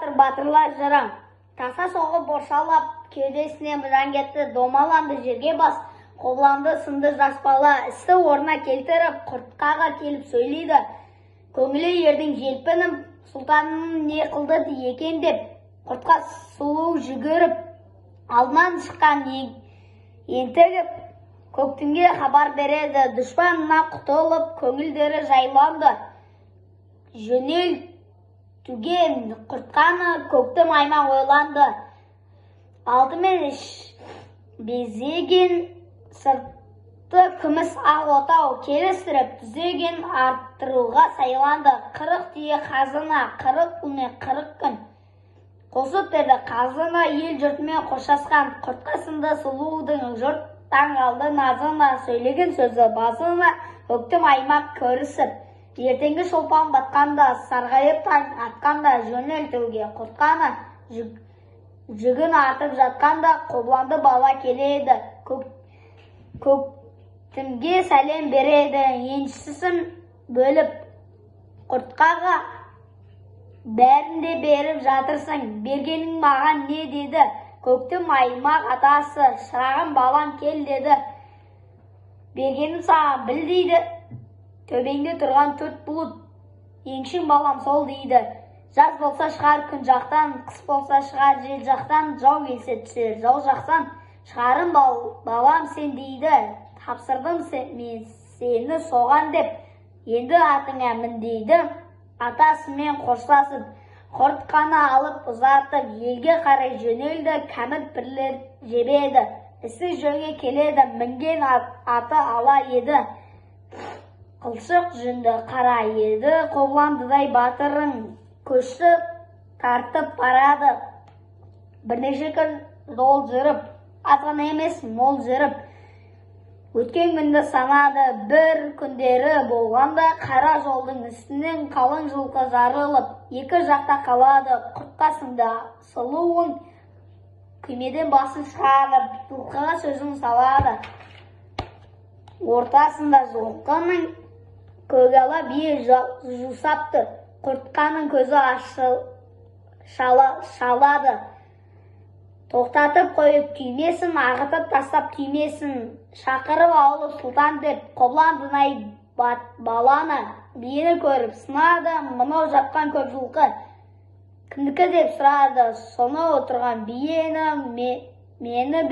жатыр батырлар жырың. Таса соғып боршалап, кеудесіне бұжан кетті, домаланды жерге бас, қобыланды сынды жас бала, істі орнына келтіріп, құртқаға келіп сөйлейді. Көңілі ердің желпінім, сұлтаным не қылды екен деп, құртқа сұлу жүгіріп, алдынан шыққан ентігіп, көктемге хабар береді, дұшпанына құтылып, көңілдері жайланды. Жөнел түген құртқаны көктем аймақ ойланды. Алдымен безеген сырты күміс ақ отау келістіріп, түзеген арттыруға сайланды. 40 түйе қазына, 40 күн мен 40 күн. Қосып берді қазына ел жұртымен қоштасқан. Құртқа сынды сұлудың жұрт таң алды назына, сөйлеген сөзі базына, көктем аймақ көрісіп. Ертеңгі шолпан батқанда, сарғайып таң атқанда, жөнел төге құртқаны, жүгін артып жатқанда, қобыланды бала келеді. Көктемге сәлем береді, еншісін бөліп, құртқаға бәрін де беріп жатырсың, бергенің маған не деді? Көктем аймақ атасы, шырағым балам кел деді. Бергенім саған біл дейді, төбеңде тұрған 4 бұлыт, еңшің балам сол дейді. Жаз болса шығар күн жақтан, қыс болса шығар жел жақтан, жау келсе түсер жау жақтан, шығарым балам сен дейді. Тапсырдым мен сені соған деп, енді атыңа мін дейді. Атасымен қоштасып, құртқаны алып ұзартып, елге қарай жөнелді, кәміт бірлер жебеді. Ісі жөнге келеді, мінген аты ала еді. Қылшық жүнді қара еді, қобыландыдай батырың көшті тартып барады. Бірнеше күн жол жүріп, азғана емес мол жүріп, өткен күнді санады. Бір күндері болғанда қара жолдың үстінен қалың жылқы жарылып, екі жақта қалады. Құртқа сынды сұлуың күймеден басын шығарып, жылқыға сөзін салады. Ортасында жылқының көгала бие жусапты, құртқаның көзі шалады. Тоқтатып қойып күймесін, ағытып тастап түймесін, шақырып алып сұлтан деп, қобыландынай баланы, биені көріп сынады. Мынау жатқан көп жылқы кімдікі деп сұрады. Соны отырған биені мені